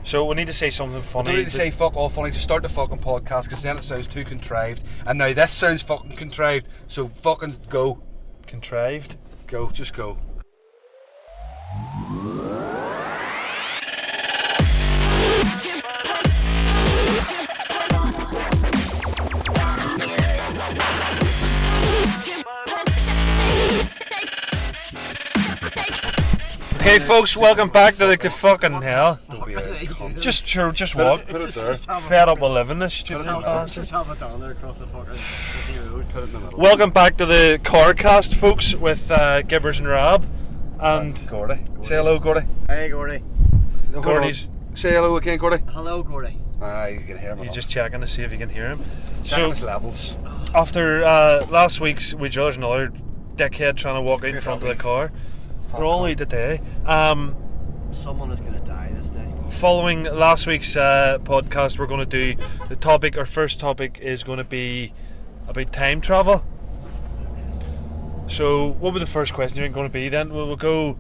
So we need to say something funny. We don't need to say fuck all funny, just start the fucking podcast, because then it sounds too contrived. And now this sounds fucking contrived, so fucking go. Contrived? Go, just go. Okay, folks, welcome back to the fucking hell. Don't be a cunt. Just walk. Put it there. Fed up with living this stupid bastard. Just have it down there across the fucking road. Put it in the middle. Welcome back to the Carcast, folks, with Gibbers and Rab. And Gordy. Say hello, Gordy. Hey, Gordy. Gordy's. Say hello again, Gordy. Hello, Gordy. You can hear him. He's just checking to see if you can hear him. Checking his levels. After last week's, we judged another dickhead trying to walk out in front of the car. We're all out today. Someone is going to die this day. Following last week's podcast, we're going to do the topic. Our first topic is going to be about time travel. So, what would the first question going to be then? We'll go.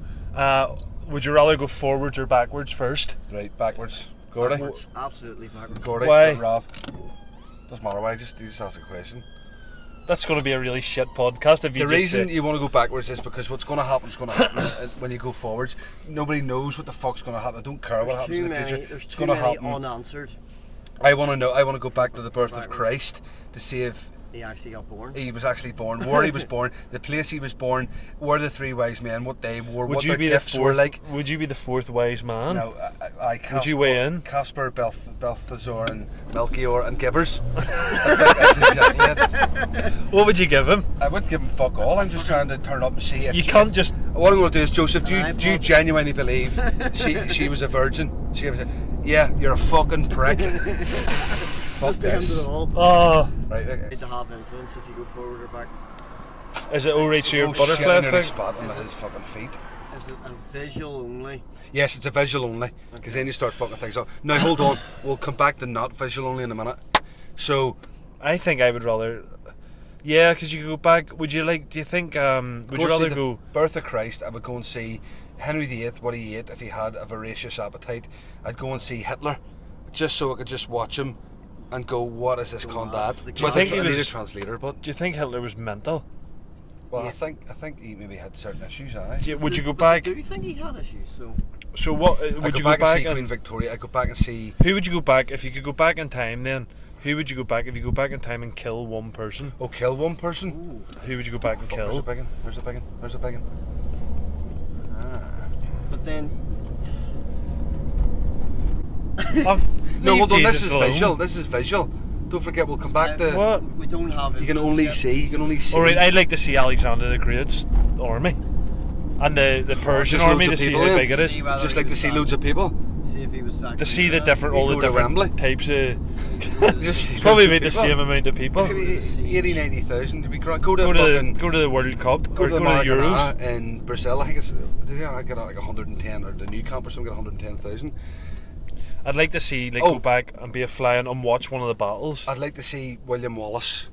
Would you rather go forwards or backwards first? Right, backwards. Gordy. Backwards. Absolutely backwards. Gordy. Why? Rob. Doesn't matter why. Just ask a question. That's going to be a really shit podcast if you The just reason say, you want to go backwards is because what's going to happen is going to happen when you go forwards. Nobody knows what the fuck's going to happen. I don't care what happens in the future. There's It's too going to many happen. unanswered. I want to know. I want to go back to the birth of Christ to see if He actually got born. he was actually born, where he was born, the place he was born, where the three wise men, what they wore, would what you their be the gifts were fourth? like. Would you be the fourth wise man? No, I Would you weigh in? Casper, Balthazar, and Melchior, and Gibbers. I think that's exactly it. What would you give him? I wouldn't give him fuck all. I'm just trying to turn up and see if You can't just. What I'm going to do is, Joseph, do Aye, you Bob. genuinely believe she was a virgin? She was. Yeah, you're a fucking prick. Fuck That's the end of this. it all. Oh, Right. Need to have influence if you go forward or back. is it alright to your Oh, butterfly shit, I nearly thing? spat on his fucking feet. Is it a visual only? Yes, it's a visual only, because then you start fucking things up. Now hold on, we'll come back to not visual only in a minute. So, I think I would rather. Yeah, because you could go back. Would you like? Do you think? Would you rather go? Birth of Christ? I would go and see Henry VIII, what he ate if he had a voracious appetite. I'd go and see Hitler, just so I could just watch him and go, what is this cunt at? Do you think he I need a was- translator, but Do you think Hitler was mental? well, Yeah. I think he maybe had certain issues. Aye. Would you go But back? Do you think he had issues? So what? I'd Would you go go back? and see Queen And, Victoria. I'd go back and see. who would you go back if you could go back in time? Then who would you go back if you go back in time and kill one person? Oh, kill one person. Ooh. Who would you go back and Fuck, there's a kill? big one. There's a big one. There's a big one. But then, Oh, No, leave hold on. This Jesus is alone. visual. This is visual. Don't forget, we'll come back to. What? we don't have. You can influence only yet. see. You can only see. All right, I'd like to see Alexander the Great's army and the Persian Just army loads to of see people, how yeah. big it is. See whether Just he like to was see that- loads of people. See if he was that To see the good. different, all You the go to Wembley. different types of. Just see It's probably loads about of the people. same amount of people. 80, 90,000 to be great. Go to Go fucking. to the World Cup Go or to the go to the Euros. Maracanã in Brazil. I think it's. I get like 110, or the new camp or something got 110,000. I'd like to see Oh. go back and be a fly and watch one of the battles. I'd like to see William Wallace.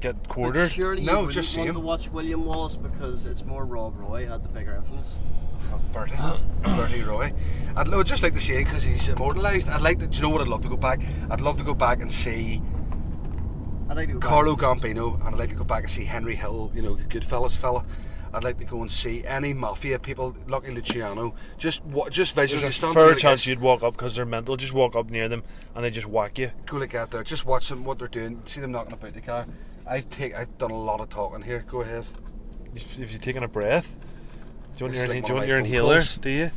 Get But quartered. surely No, you wouldn't just see want him. to watch William Wallace because it's more Rob Roy had the bigger influence. Bertie Roy. I'd just like to see him because he's immortalised. I'd like to. Do you know what I'd love to go back? I'd love to go back and see I'd like to go back Carlo and Gambino, and I'd like to go back and see Henry Hill. You know, the Goodfellas fella. I'd like to go and see any mafia people, Lucky Luciano. Just visually There's a stand fair there like chance this, you'd walk up because they're mental. Just walk up near them and they just whack you. go like that there. Just watch them, what they're doing. See them knocking about the car. I've done a lot of talking here. Go ahead. If you're taking a breath, do you want This is your, like do you one want of your my phone inhaler? calls. Do you?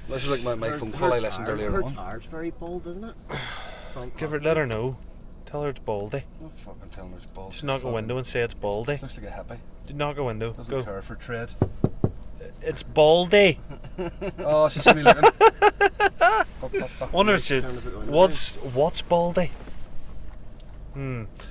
This is like my Her- phone her call I listened tire- earlier her on. tire's very bold, isn't it? Front Give her, part. let her know. Tell her it's baldy. I'm fucking telling her it's balls. Just knock a window and say it's baldy. Looks like a hippie. Knock a window. Doesn't Go. care for trade. It's baldy. Oh, she's me looking. Wonder if it's Trying to put the window what's baldy?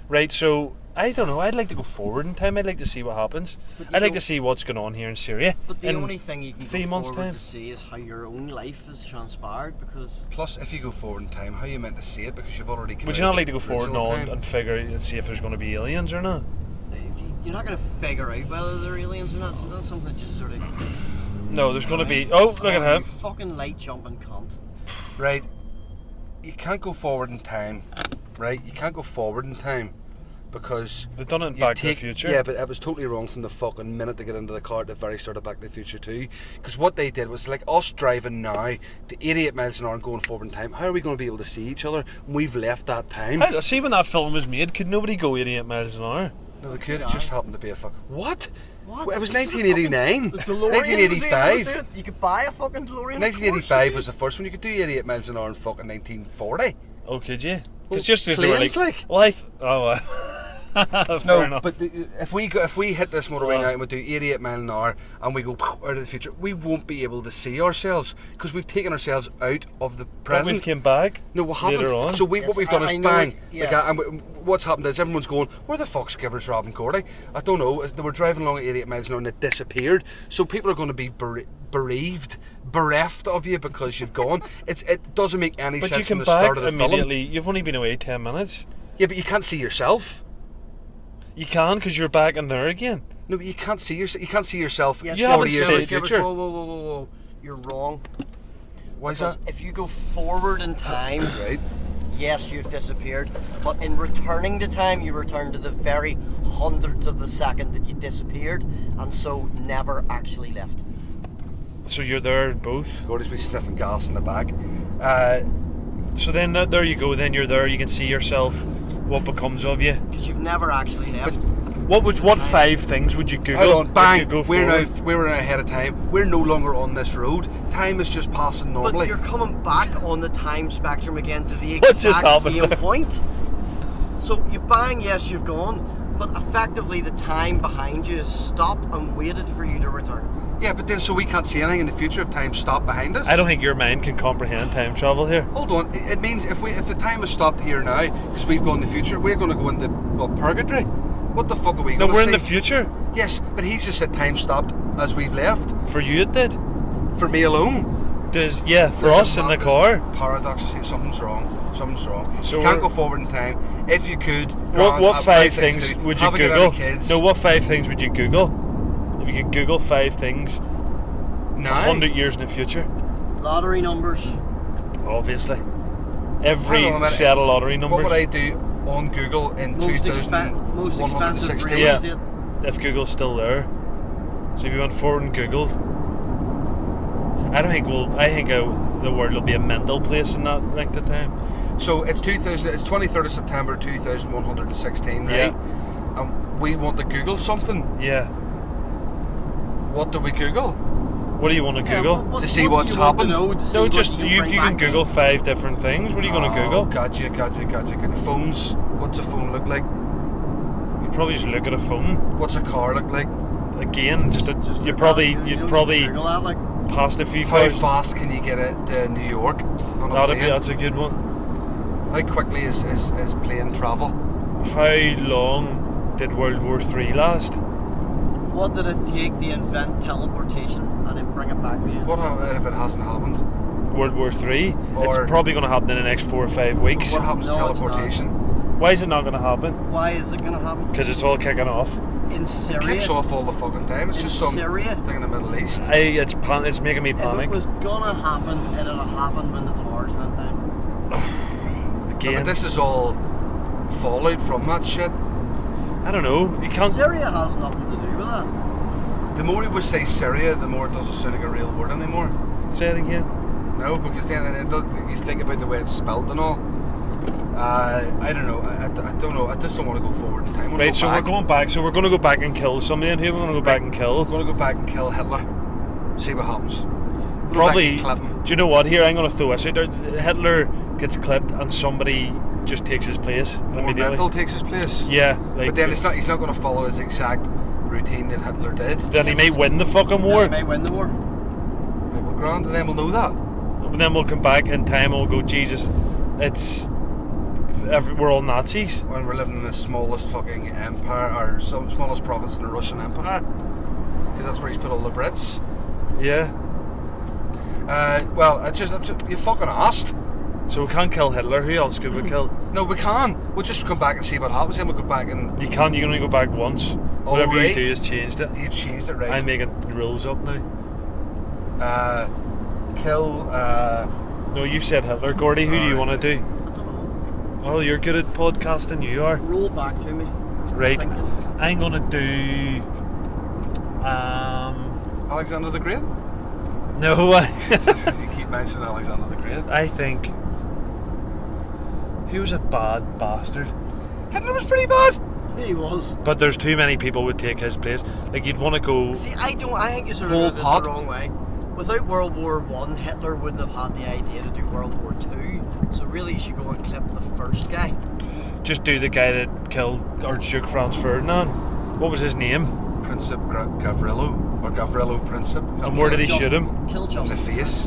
Right. So I don't know. I'd like to go forward in time. I'd like to see what happens. But you I'd like to don't- see what's going on here in Syria. But the in only thing you can 3 go months' forward time. to see is how your own life has transpired because Plus, if you go forward in time, how are you meant to see it? Because you've already. Would you not like to go forward original now and figure and see if there's going to be aliens or not? you're not going to figure out whether they're aliens or not. It's not something that just sort of. No, there's going to be. Oh, look at You him. fucking light jumping cunt. Right. you can't go forward in time, right? You can't go forward in time because They've done it in Back to the Future. Yeah, but it was totally wrong from the fucking minute they get into the car at the very start of Back to the Future 2. Because what they did was like us driving now to 88 miles an hour and going forward in time. How are we going to be able to see each other when we've left that time? I see when that film was made, could nobody go 88 miles an hour? No, they could. It just happened to be a fuck. What? What? It was 1989. The DeLorean 1985. was able to do it. You could buy a fucking DeLorean. 1985 was the first one. You could do 88 miles an hour in fucking 1940. Oh, could you? Well, It's just as they were planes, like, like. well, fair No, enough. but if we hit this motorway Oh. now and we do 88 mile an hour and we go out of the future, we won't be able to see ourselves because we've taken ourselves out of the But present. we came back. No, we haven't. later on. So Yes, what we've done I is know bang. it, yeah. Like, and what's happened is everyone's going, where the fuck's Gibbers, Rob and Gordy? I don't know. They were driving along at 88 miles an hour and it disappeared. So people are going to be bereft of you because you've gone. It doesn't make any But sense you from came the back start of the immediately. film. You've only been away 10 minutes. Yeah, but you can't see yourself. You can because you're back in there again. No, but you can't see yourself. You can't see yourself Yes, You 40 haven't years in the stayed- future. Whoa. You're wrong. Why is Because that? if you go forward in time, Right. yes, you've disappeared. But in returning to time, you return to the very hundredth of the second that you disappeared, and so never actually left. So you're there both. Gordy's been sniffing gas in the back. So then there you go. Then you're there. You can see yourself. What becomes of you? Because you've never actually left. What 5 things would you Google? Hold on, if bang! you go We're forward? now ahead of time. We're no longer on this road. Time is just passing But normally. you're coming back on the time spectrum again to the What just exact happened same there? point. So you bang, yes, you've gone, but effectively the time behind you has stopped and waited for you to return. Yeah, but then so we can't see anything in the future if time stopped behind us. I don't think your mind can comprehend time travel here. Hold on. It means if the time has stopped here now because we've gone in the future, we're going to go into purgatory. What the fuck are we? No, gonna we're in see? the future. Yes, but he's just said time stopped as we've left. For you, it did. For me alone. For There's us a in the massive car. Paradox. I say something's wrong. Something's wrong. So you can't we're- go forward in time. If you could, What grand, 5 to things do. would you Have a good Google? any kids. No, what 5 things would you Google? If you could Google 5 things, Now? 100 years in the future, Lottery numbers. obviously. Every Hang on a minute. set of lottery What numbers. would I do on Google in Most expensive 2116? real Yeah. estate. If Google's still there. So if you went forward and Googled, I think the world will be a mental place in that length of time. So it's 23rd of September 2116, right? Yeah. And we want to Google something. Yeah. What do we Google? What do you want to Google? To see what's do you want to happened? know to see No, what just you bring can back? Google 5 different things. What are you going to Google? Gotcha. Phones. What's a phone look like? You'd probably just look at a phone. What's a car look like? Again, Just you'd look probably at it, you you'd don't probably Google that, like, past a few How cars. fast can you get it to New York on a plane? That's a good one. How quickly is plane travel? How long did World War III last? what did it take to invent teleportation and then bring it back again? What if it hasn't happened? World War III. It's Or- probably going to happen in the next 4 or 5 weeks. What happens to No, it's not. teleportation? Why is it not going to happen? Why is it going to happen? Because it's all kicking off. In It Syria, kicks off all the fucking time. It's In just some Syria? thing in the Middle East. It's making me if panic. it was going to happen, it'd have happened when the towers went down. But Again, this is all fallout from that shit. I don't know. You can't. Syria has nothing to do with that. The more we say Syria, the more it doesn't sound like a real word anymore. Say it again. No, because then you think about the way it's spelt and all. I don't know. I don't know. I just don't want to go forward in time. I wanna Right, go so back. we're going back. So we're going to go back and kill somebody. And who we're going to go back and kill? We're going to go back and kill Hitler. See what happens. Go back Probably. and clip him. Do you know what? Here, I'm going to throw this out there. Hitler gets clipped, and somebody just takes his place More immediately. mental takes his place. Yeah, like, But then he's not going to follow his exact routine that Hitler did. Then he may win the fucking War. war. They may win the war. Right, well, grand, and then we'll know that. And then we'll come back in time and we'll go, Jesus, we're all Nazis. When we're living in the smallest fucking empire, or some smallest province in the Russian Empire, because that's where he's put all the Brits. Yeah. Well, you fucking asked. So we can't kill Hitler. Who else could we kill? No, we can. We'll just come back and see what happens. Then we'll go back and You can't. You can only go back once. Whatever you right. do has changed it. you've changed it, right? I'm making rules up now. Kill No, you said Hitler. Gordy, who do you want to do? I don't know. Oh, you're good at podcasting, you are. Roll back to me. Right. Thinking. I'm going to do... Alexander the Great? No, Just because you keep mentioning Alexander the Great. I think... He was a bad bastard. Hitler was pretty bad. He was. But there's too many people would take his place. Like, you'd want to go... See, I think you sort Pol of did this Pot. the wrong way. Without World War One, Hitler wouldn't have had the idea to do World War Two. So really, you should go and clip the first guy. Just do the guy that killed Archduke Franz Ferdinand. What was his name? Princip Gavrilo, or Gavrilo Princip. And where did he shoot him? Kill In the Justin. face.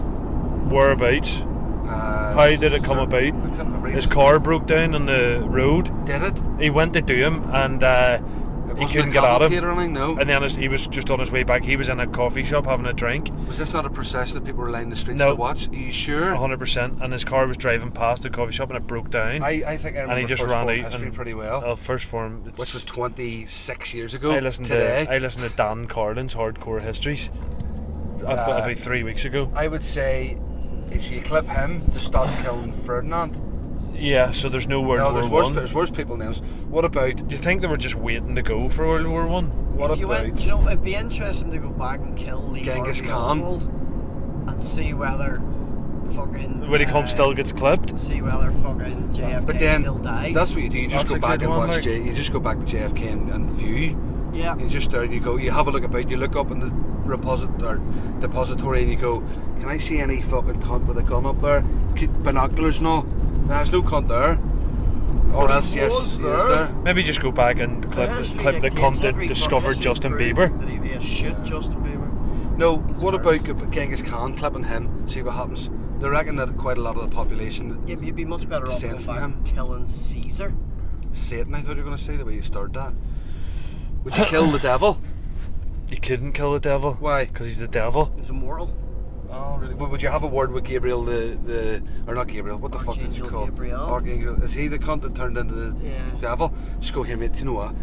Whereabouts? How did it come about? I can't remember. His car broke down on the road. Did it? He went to do him, and It he wasn't couldn't a get at cavalcade him. or anything, no. And then he was just on his way back. He was in a coffee shop having a drink. Was this not a procession that people were lining the streets No. to watch? Are you sure? 100%. And his car was driving past the coffee shop, and it broke down. I think I And remember he just first ran form out history and- pretty well. First form. Which was 26 years ago I listened today. to Dan Carlin's Hardcore Histories about 3 weeks ago. I would say, if you clip him to stop killing Ferdinand. Yeah, so there's no World No, War One. there's worse people names. What about, Do you think they were just waiting to go for World War One? what If you about, went, do you know, it'd be interesting to go back and kill Lee Genghis Harvey Khan? Oswald and see whether fucking When he comes, still gets clipped. see whether fucking JFK but then, still dies. that's what you do, you just That's go a back good and one, watch, like. you just go back to JFK and view. yeah. You just there and you go, you have a look about, you look up in the depository and you go, can I see any fucking cunt with a gun up there? Binoculars and all? There's no cunt there. Or But else, he yes, was he is there. there. Maybe just go back and clip the cunt that discovered Justin Bieber. That he shoot Justin Bieber. No, what about Genghis Khan, clipping him, see what happens? They reckon that quite a lot of the population, Yeah, you'd be much better off Descent going from back him. and killing Caesar. Satan, I thought you were going to say the way you started that. Would you kill the devil? You couldn't kill the devil. Why? Because he's the devil. He's immoral. Oh, really? Would you have a word with Gabriel, or not Gabriel, what the fuck did you Archangel call Gabriel. Archangel? Is he the cunt that turned into the Yeah. devil? Just go here, mate, you know what?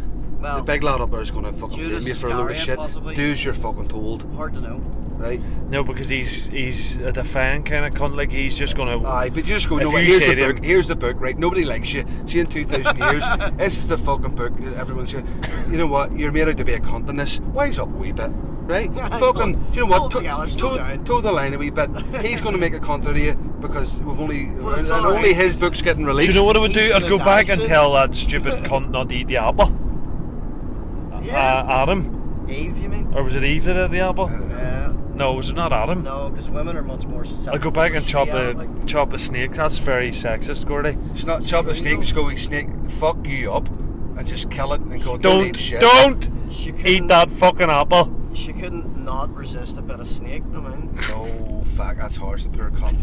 Well, The big lad up there is going to fucking Judas blame you for a load of Iscariot, shit. possibly. Do as you're fucking told, hard to know. right? No, because he's a defiant kind of cunt. Like, he's just gonna. Aye, but you just go, If no, you here's say the to book, him- here's the book, right? Nobody likes you. See, in 2,000 years, this is the fucking book that everyone's saying. You know what? You're made out to be a cunt in this. Wise up a wee bit, right? Fucking, you know what? Pull together, slow down. Toe the line a wee bit. He's going to make a cunt out of you because we've only, But it's and all only right. his book's getting Do released. you know what I would do? He's I'd gonna go back die and soon. tell that stupid cunt not to eat the apple. Yeah. Adam, Eve, you mean? or was it Eve that ate the apple? Yeah. No, was it not Adam? No, because women are much more susceptible. I'd go back and to chop shit, a like- chop a snake. That's very sexist, Gordy. It's not chop a snake, just go, snake, fuck you up and just kill it and go, don't eat shit. Don't She eat couldn't- that fucking apple. She couldn't not resist a bit of snake, I mean. Oh, fuck, that's harsh, the poor cunt.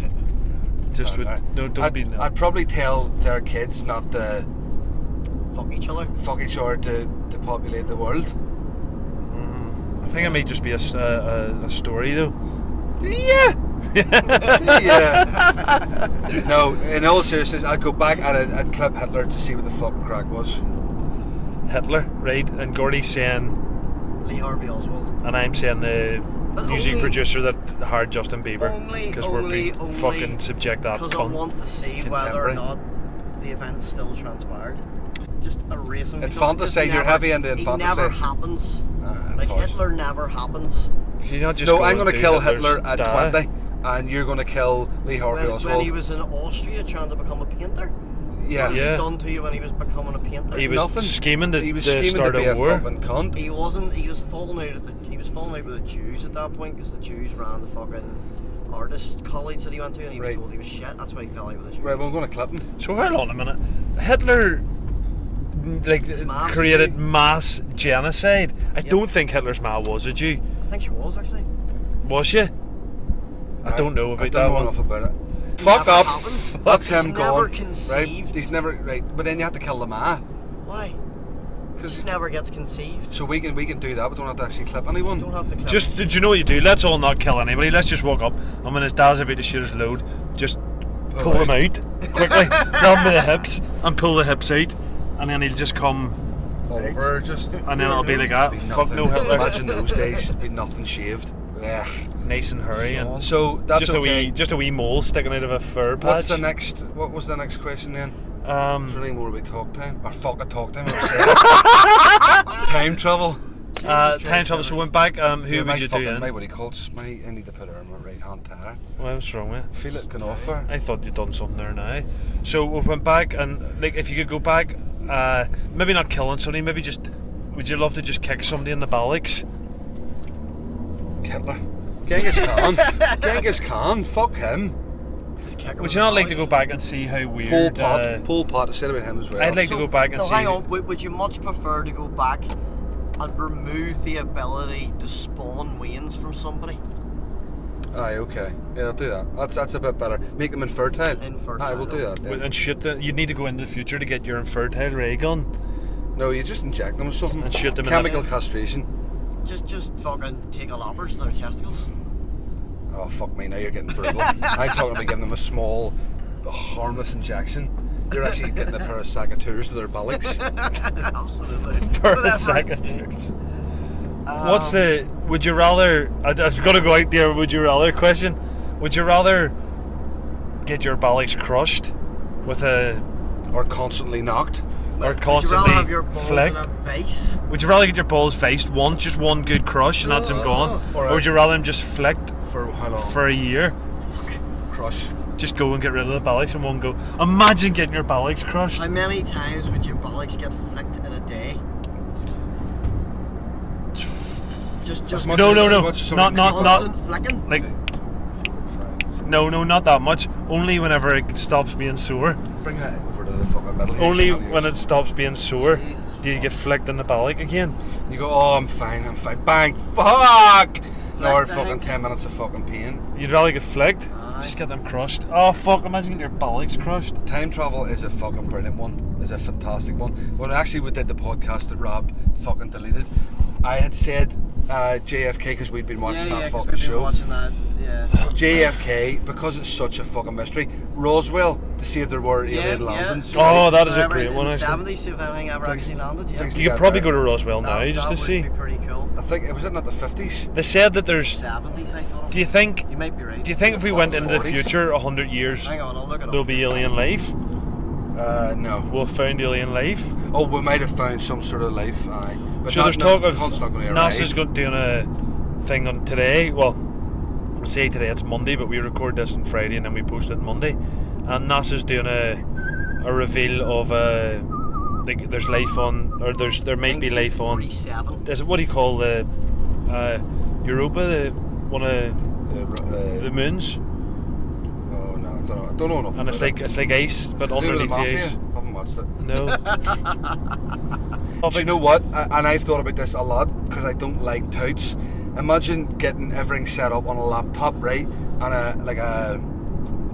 Just would no, don't be. I'd probably tell their kids not to Fuck each other. fuck each other to populate the world. I think it may just be a story though. Yeah. Yeah. No, in all seriousness, I'd go back and I'd clip Hitler to see what the fucking crack was. Hitler, right? And Gordy's saying, Lee Harvey Oswald. and I'm saying the But music only- producer that hired Justin Bieber, because we're only- being fucking subject that Because I cunt. want to see whether or Contemporary. not the event still transpired. Just erase him. because it Infanticide, just you're never- heavy into It never infanticide. happens. That's Like harsh. Hitler never happens. Can you not just No, go I'm and going to do kill Hitler's Hitler at dad? 20, and you're going to kill Lee Harvey When Oswald. he was in Austria trying to become a painter. Yeah. What Yeah. he done to you when he was becoming a painter? He was Nothing. scheming to, He was to scheming start to be a a war. fucking cunt. He wasn't. He was falling out at he was falling out with the Jews at that point because the Jews ran the fucking artist college that he went to, and he was Right. told he was shit. That's why he fell out with the Jews. Right, well, I'm going to clip him. So hold on a minute. Hitler, like, His mom was a created Jew. mass genocide. I Yep. don't think Hitler's ma was a Jew. I think she was actually. Was she? I don't know I about don't that know one. enough about it. Fuck Never up. happens. That's He's him never gone. Right? conceived. He's never right. But then you have to kill the ma. Why? Because Just never gets conceived. so we can do that. We don't have to actually clip anyone. You don't have to clip. Just, do you know what you do? Let's all not kill anybody. Let's just walk up, and when his dad's about to shoot his load, just pull him out quickly, grab him by the hips, and pull the hips out, and then he'll just come, Over just. and then it'll be like that. Be Fuck nothing. no Hitler. Imagine those days. Be nothing shaved. Yeah. nice and hairy, and So that's just okay. just a wee mole sticking out of a fur patch. What's the next? What was the next question then? Is there any more about talk time? Or fucking talk time? Time travel. Time travel. So went back. Who would you do in? My what do you call it? I need to put it on my right hand tire. What's wrong with it? Feel it going off there. I thought you'd done something there now. So we went back, and like, if you could go back, maybe not killing somebody, maybe just, would you love to just kick somebody in the ballocks? Hitler. Genghis Khan. Genghis Khan. Fuck him. Would you not like to go back and see how weird? Pol Pot. I said about him as well. I'd like to go back and see. Hang on. Would you much prefer to go back and remove the ability to spawn wains from somebody? Aye, okay. Yeah, I'll do that. That's a bit better. Make them infertile. Infertile. Aye, we'll do that then. And shoot them. You'd need to go into the future to get your infertile ray gun No, you just inject them with something. and shoot them. Chemical in castration. Just fucking take a loppers to their testicles. Oh, fuck me, now you're getting brutal. I'm talking about giving them a small, harmless injection. You're actually getting a pair of secateurs to their ballocks. Absolutely. Per second. What's the? Would you rather? I've got to go out there. Would you rather question? Would you rather get your ballocks crushed with a, Or constantly knocked. or Would you constantly rather have your balls flicked? in a vase? Would you rather get your balls faced once, just one good crush, and that's him gone, Or or would you rather him just flicked For how long? for a year? Crush. Just go and get rid of the ballocks in one go. Imagine getting your ballocks crushed. How many times would your bollocks get flicked in a day? Just much No, as- no, as no. much as Not, somebody- constant flicking? like. No, not that much. Only whenever it stops being sore. Bring that over to the fucking middle here. Only so that when yours. it stops being sore Jesus do you get flicked in the ballock again. You go, oh, I'm fine. Bang. Fuck! Another the fucking hank. 10 minutes of fucking pain. You'd rather get flicked? Aye. Just get them crushed. Oh fuck! Imagine getting your ballocks crushed. Time travel is a fucking brilliant one. It's a fantastic one. When actually we did the podcast that Rob fucking deleted, I had said JFK because we'd been watching that fucking show. Watching that, yeah. JFK, because it's such a fucking mystery. Roswell, to see if there were alien landings. Oh, that is a Whenever great in one, the actually. 70s, see if anything ever actually landed. Yeah. things You could probably go to Roswell now That just to would see. be pretty cool. I think it was in the 50s. They said that there's. 70s, I thought. Do you think? You might be right. Do you think if we went into the 40s? future 100 years, Hang on, I'll look it there'll up. be alien life? No. We'll have found alien life. Oh, we might have found some sort of life. Aye. But So there's talk of not going to NASA's arrive. doing a thing on today. Well, I say today it's Monday, but we record this on Friday and then we post it on Monday. And NASA's doing a reveal of like there's life on, or there might be life on. 1947. Is it, what do you call the Europa, the one of the moons? Oh no, I don't know enough. And it's about like ice, but it. Do you know the underneath the Mafia? ice. Haven't watched it. No. Do you know what? And I've thought about this a lot because I don't like touts. Imagine getting everything set up on a laptop, right? And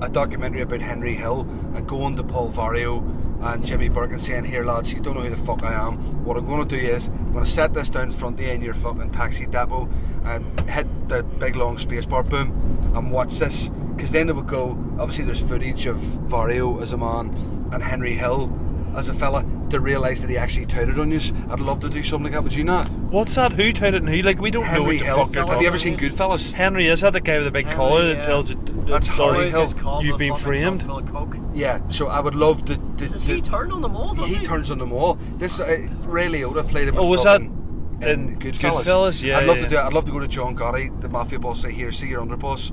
a documentary about Henry Hill and going to Paul Vario and Jimmy Burke and saying, here lads, you don't know who the fuck I am. What I'm going to do is I'm going to set this down in front of you in your fucking taxi depot and hit the big long space bar, boom, and watch this. Because then it would go, obviously there's footage of Vario as a man and Henry Hill as a fella to realise that he actually touted on you. I'd love to do something like that, would you not? What's that? Who touted and who? Like, we don't know Henry what the Hill. fuck you're Have talking you ever seen Goodfellas? Henry, is that the guy with the big Henry, collar that yeah. tells you That's Harry Boy Hill. gets caught You've with been fucking framed? truck full of coke. Yeah, so I would love to. Does he turn on them all? Does He turns on them all. This Ray Liotta played him. Oh, was that in in Goodfellas? Goodfellas? Yeah, I'd love yeah. to do it. I'd love to go to John Gotti, the mafia boss. Say, here, see your underboss.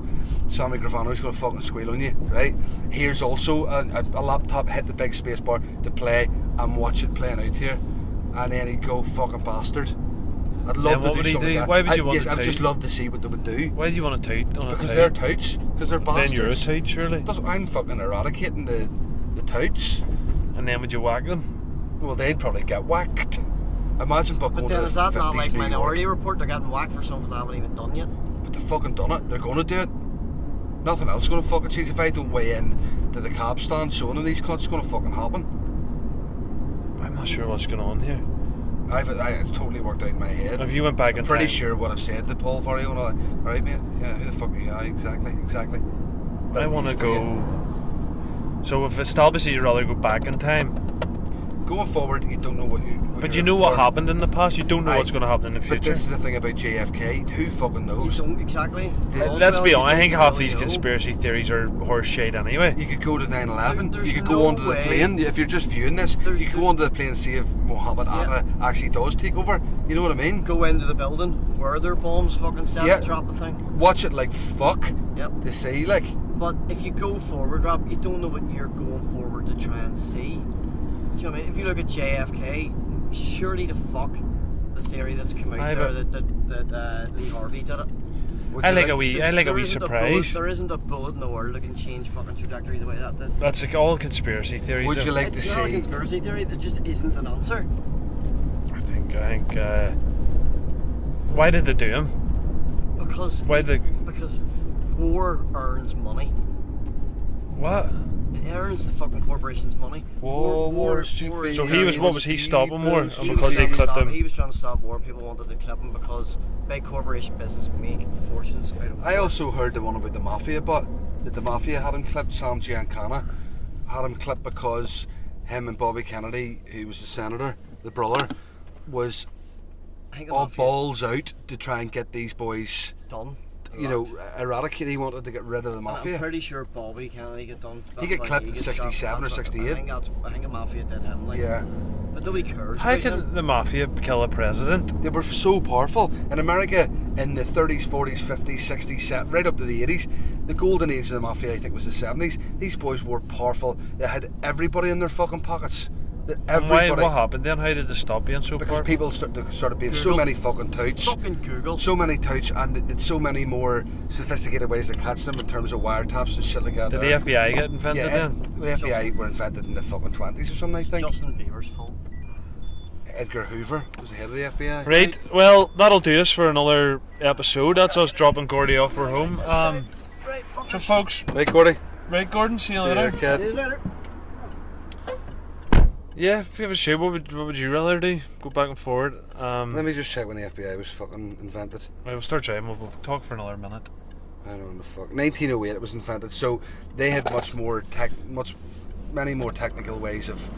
Sammy Gravano's gonna fucking squeal on you, right? Here's also a laptop. Hit the big space bar to play and watch it playing out here, and then he'd go fucking bastard. I'd love Then what to would do he something do? like that. Why would you want yes, to I'd just toot? love to see what they would do. Why do you want to toot on a Because toot? they're touts. Because they're Then bastards. you're a toot, surely. I'm fucking eradicating the touts. And then would you whack them? Well, they'd probably get whacked. Imagine But going then to is the that 50s not like New Minority York. Report? They're getting whacked for something they haven't even done yet. But they've fucking done it. They're going to do it. Nothing else is going to fucking change. If I don't weigh in to the cab stand showing them these cunts, it's going to fucking happen. I'm not sure what's going on here. It's totally worked out in my head. If you went back in I'm pretty time, sure what I've said to Paul Vario and all that. Alright, mate? Yeah, who the fuck are you? Aye, exactly. I want to go. So if it's obviously you'd rather go back in time, going forward, you don't know what you. But you know what happened in the past. You don't know what's going to happen in the future. But this is the thing about JFK. Who fucking knows? You don't exactly. Let's be honest. I think half really these know. conspiracy theories are horse shit anyway. You could go to 9/11. There's You could no go onto the way. plane. If you're just viewing this, you could go onto the plane and see if Mohammed Atta actually does take over. You know what I mean? Go into the building where their bombs fucking set Yeah. and drop the thing. Watch it like fuck Yep. to see like. But if you go forward, Rob, you don't know what you're going forward to try and see. Do you know what I mean? If you look at JFK, surely the fuck the theory that's come out Aye, there but- that Lee Harvey did it. would I you like a wee There isn't surprise. There isn't a bullet in the world that can change fucking trajectory the way that did. That's like all conspiracy theories. Would you like to It's not a see? conspiracy theory. There just isn't an answer. I think. Why did they do him? Because because war earns money. What? It earns the fucking corporation's money. War is is- stupid. So he was. What was he stopping war? And He because was he trying to clipped him. He was trying to stop war. People wanted to clip him because big corporation business make fortunes out of I war. also heard the one about the mafia, but that the mafia had him clipped. Sam Giancana had him clipped because him and Bobby Kennedy, who was the senator, the brother, was I think the all mafia balls out to try and get these boys, done. you know, eradicated. He wanted to get rid of the I'm mafia. pretty sure Bobby Kennedy get done. He get That's why clipped in gets 67 or shot. 68. I think the mafia did him. Like, Yeah, but nobody cares. How about can him. the mafia kill a president? they were so powerful in America in the 30s, 40s, 50s, 60s, right up to the 80s. The golden age of the mafia, I think, was the 70s. These boys were powerful. They had everybody in their fucking pockets. And Everybody. what happened then? How did they stop being so Because powerful? people started being so Google. many fucking touts. Fucking Google. So many touts, and it's so many more sophisticated ways to catch them in terms of wiretaps and shit like that. Did the FBI get invented Yeah, then? the FBI were invented in the fucking 20s or something, I think. Justin Bieber's fault. Edgar Hoover was the head of the FBI. Right, well, that'll do us for another episode. That's us dropping Gordy off. We're home. Right, fucking So, folks, Right, Gordy. right, Gordon, see you See you later. later, kid. See you later. Yeah, if you have a show, what would you rather do? Go back and forward. Let me just check when the FBI was fucking invented. Right, we'll start driving. We'll talk for another minute. I don't know the fuck. 1908 it was invented, so they had many more technical ways of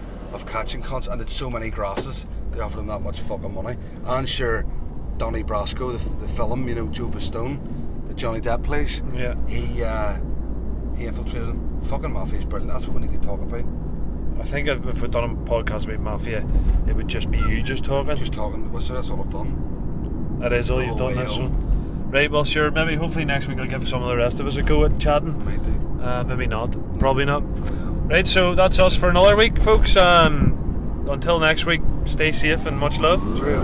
catching cunts, and it's so many grasses. They offered them that much fucking money. And sure, Donnie Brasco, the film, you know, Joe Bastone, that Johnny Depp plays. Yeah. He infiltrated them. Fucking mafia's brilliant. That's what we need to talk about. I think if we'd done a podcast about mafia, it would just be you just talking. Just talking. Well, so that's all I've done. That is all the you've whole done way this home. one. Right, well, sure. Maybe, hopefully next week I'll give some of the rest of us a go at chatting. Might do. Maybe not. Probably not. Right, so that's us for another week, folks. Until next week, stay safe and much love. True.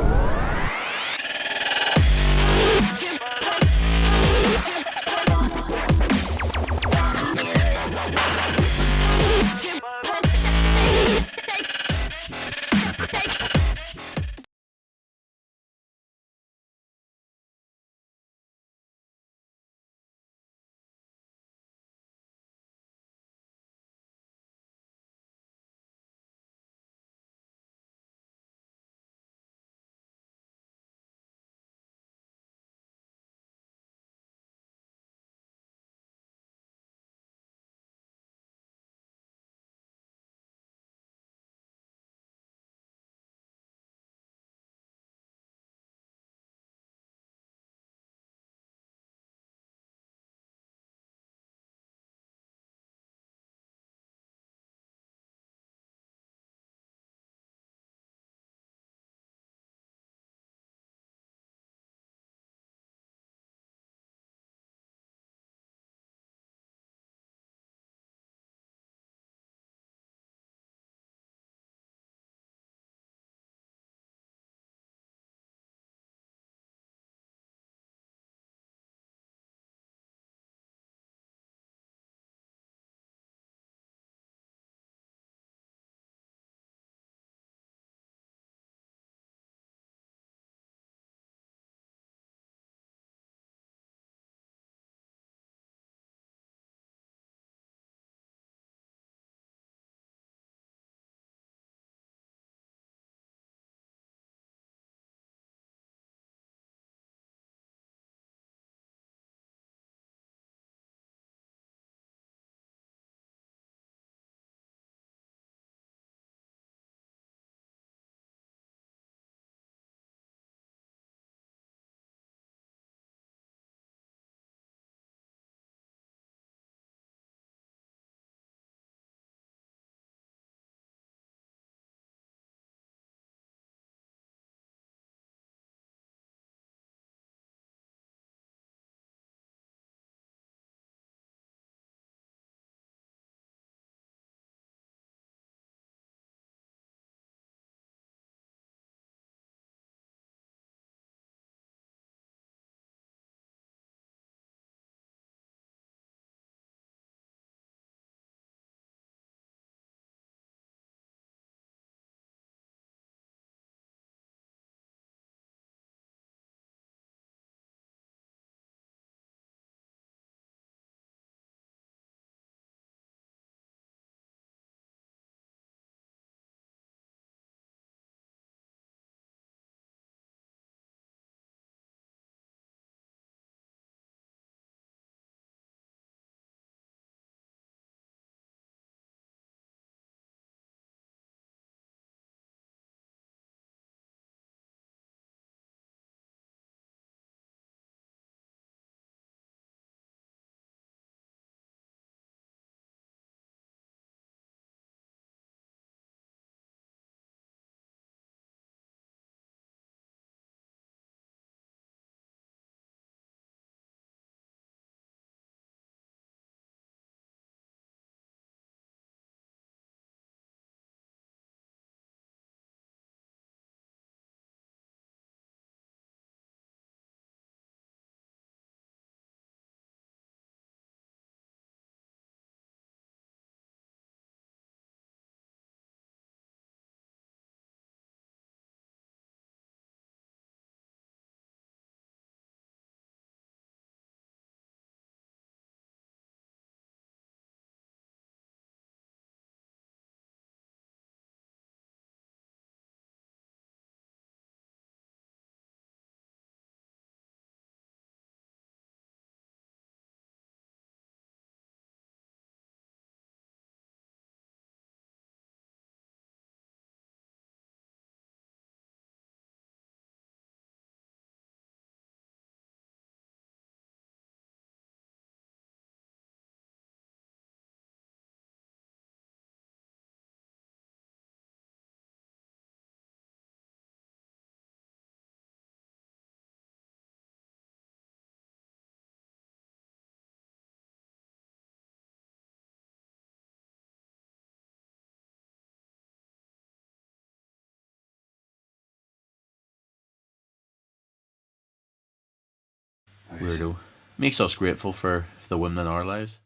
Right. Weirdo. Makes us grateful for the women in our lives.